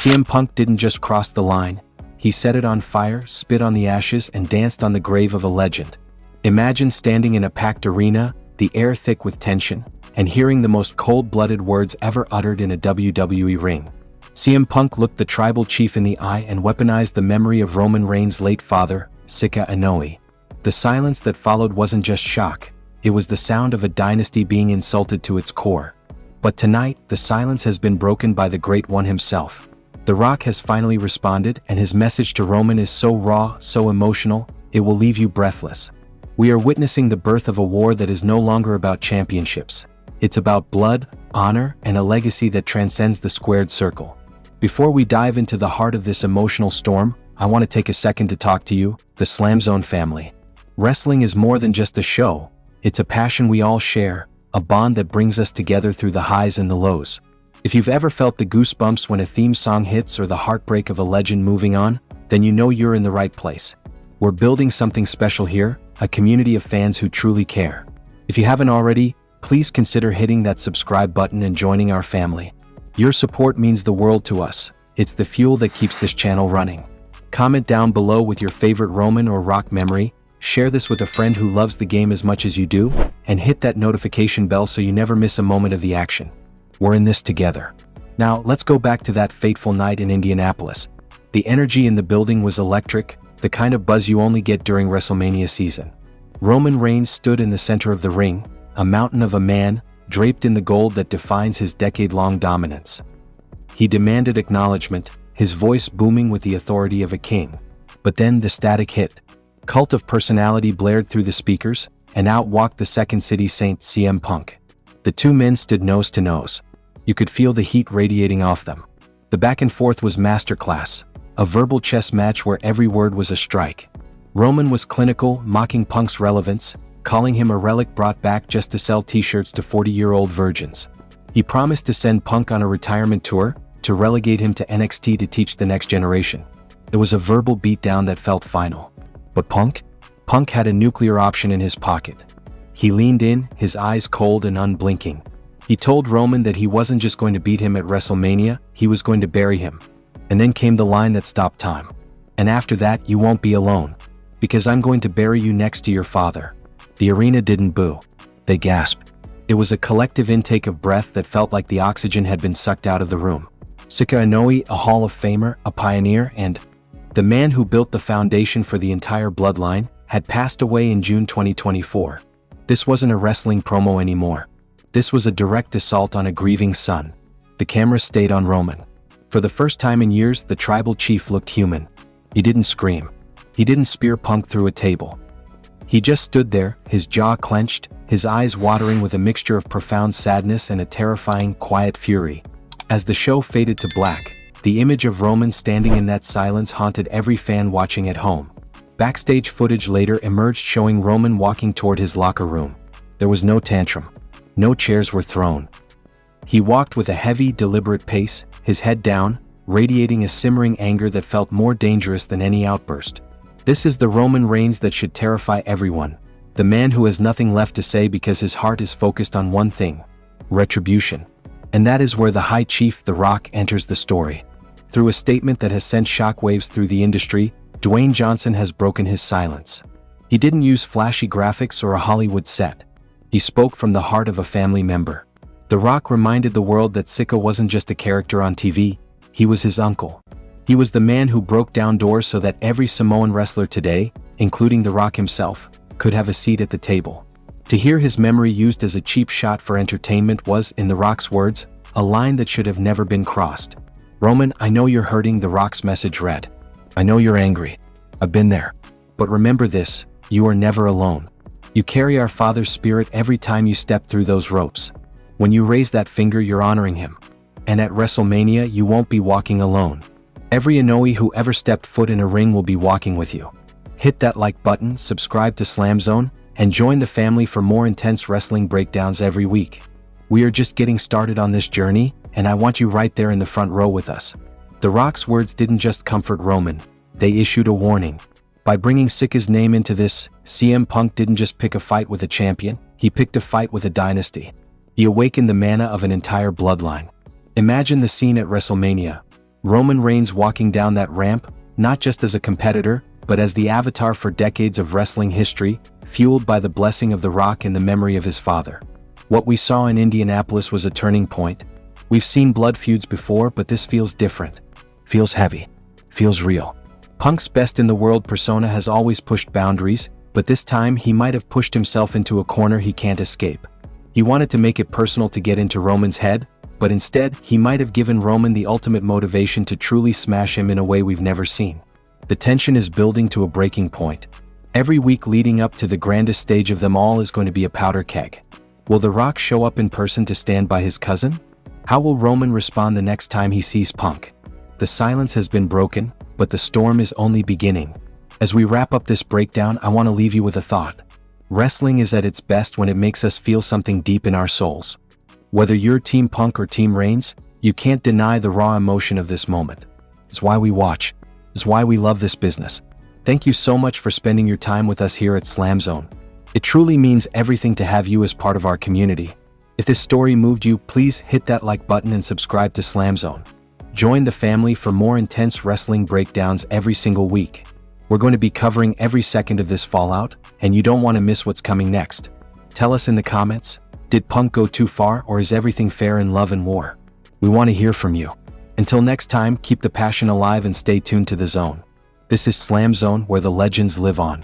CM Punk didn't just cross the line, he set it on fire, spit on the ashes, and danced on the grave of a legend. Imagine standing in a packed arena, the air thick with tension, and hearing the most cold-blooded words ever uttered in a WWE ring. CM Punk looked the tribal chief in the eye and weaponized the memory of Roman Reigns' late father, Sika Inoue. The silence that followed wasn't just shock, it was the sound of a dynasty being insulted to its core. But tonight, the silence has been broken by the Great One himself. The Rock has finally responded, and his message to Roman is so raw, so emotional, it will leave you breathless. We are witnessing the birth of a war that is no longer about championships. It's about blood, honor, and a legacy that transcends the squared circle. Before we dive into the heart of this emotional storm, I want to take a second to talk to you, the SLAMZONE family. Wrestling is more than just a show, it's a passion we all share, a bond that brings us together through the highs and the lows. If you've ever felt the goosebumps when a theme song hits or the heartbreak of a legend moving on, then you know you're in the right place. We're building something special here, a community of fans who truly care. If you haven't already, please consider hitting that subscribe button and joining our family. Your support means the world to us. It's the fuel that keeps this channel running. Comment down below with your favorite Roman or Rock memory, share this with a friend who loves the game as much as you do, and hit that notification bell so you never miss a moment of the action. We're in this together. Now, let's go back to that fateful night in Indianapolis. The energy in the building was electric, the kind of buzz you only get during WrestleMania season. Roman Reigns stood in the center of the ring, a mountain of a man, draped in the gold that defines his decade-long dominance. He demanded acknowledgement, his voice booming with the authority of a king. But then the static hit. Cult of personality blared through the speakers, and out walked the Second City Saint, CM Punk. The two men stood nose to nose. You could feel the heat radiating off them. The back and forth was masterclass, a verbal chess match where every word was a strike. Roman was clinical, mocking Punk's relevance, calling him a relic brought back just to sell t-shirts to 40-year-old virgins. He promised to send Punk on a retirement tour, to relegate him to NXT to teach the next generation. It was a verbal beatdown that felt final. But Punk had a nuclear option in his pocket. He leaned in, his eyes cold and unblinking. He told Roman that he wasn't just going to beat him at WrestleMania, he was going to bury him. And then came the line that stopped time. And after that, you won't be alone. Because I'm going to bury you next to your father. The arena didn't boo. They gasped. It was a collective intake of breath that felt like the oxygen had been sucked out of the room. Sika Inoue, a Hall of Famer, a pioneer, and the man who built the foundation for the entire bloodline, had passed away in June 2024. This wasn't a wrestling promo anymore. This was a direct assault on a grieving son. The camera stayed on Roman. For the first time in years, the tribal chief looked human. He didn't scream. He didn't spear Punk through a table. He just stood there, his jaw clenched, his eyes watering with a mixture of profound sadness and a terrifying, quiet fury. As the show faded to black, the image of Roman standing in that silence haunted every fan watching at home. Backstage footage later emerged showing Roman walking toward his locker room. There was no tantrum. No chairs were thrown. He walked with a heavy, deliberate pace, his head down, radiating a simmering anger that felt more dangerous than any outburst. This is the Roman Reigns that should terrify everyone. The man who has nothing left to say because his heart is focused on one thing: retribution. And that is where the High Chief, The Rock, enters the story. Through a statement that has sent shockwaves through the industry, Dwayne Johnson has broken his silence. He didn't use flashy graphics or a Hollywood set. He spoke from the heart of a family member. The Rock reminded the world that Sika wasn't just a character on TV, he was his uncle. He was the man who broke down doors so that every Samoan wrestler today, including The Rock himself, could have a seat at the table. To hear his memory used as a cheap shot for entertainment was, in The Rock's words, a line that should have never been crossed. Roman, I know you're hurting, The Rock's message read. I know you're angry. I've been there. But remember this, you are never alone. You carry our father's spirit every time you step through those ropes. When you raise that finger, you're honoring him. And at WrestleMania, you won't be walking alone. Every Inoue who ever stepped foot in a ring will be walking with you. Hit that like button, subscribe to SLAMZONE, and join the family for more intense wrestling breakdowns every week. We are just getting started on this journey, and I want you right there in the front row with us. The Rock's words didn't just comfort Roman, they issued a warning. By bringing Sika's name into this, CM Punk didn't just pick a fight with a champion, he picked a fight with a dynasty. He awakened the mana of an entire bloodline. Imagine the scene at WrestleMania. Roman Reigns walking down that ramp, not just as a competitor, but as the avatar for decades of wrestling history, fueled by the blessing of The Rock and the memory of his father. What we saw in Indianapolis was a turning point. We've seen blood feuds before, but this feels different. Feels heavy. Feels real. Punk's best in the world persona has always pushed boundaries, but this time he might have pushed himself into a corner he can't escape. He wanted to make it personal to get into Roman's head, but instead, he might have given Roman the ultimate motivation to truly smash him in a way we've never seen. The tension is building to a breaking point. Every week leading up to the grandest stage of them all is going to be a powder keg. Will The Rock show up in person to stand by his cousin? How will Roman respond the next time he sees Punk? The silence has been broken, but the storm is only beginning. As we wrap up this breakdown, I want to leave you with a thought. Wrestling is at its best when it makes us feel something deep in our souls. Whether you're Team Punk or Team Reigns, you can't deny the raw emotion of this moment. It's why we watch. It's why we love this business. Thank you so much for spending your time with us here at SLAMZONE. It truly means everything to have you as part of our community. If this story moved you, please hit that like button and subscribe to SLAMZONE. Join the family for more intense wrestling breakdowns every single week. We're going to be covering every second of this fallout, and you don't want to miss what's coming next. Tell us in the comments, did Punk go too far, or is everything fair in love and war? We want to hear from you. Until next time, keep the passion alive and stay tuned to the zone. This is SLAMZONE, where the legends live on.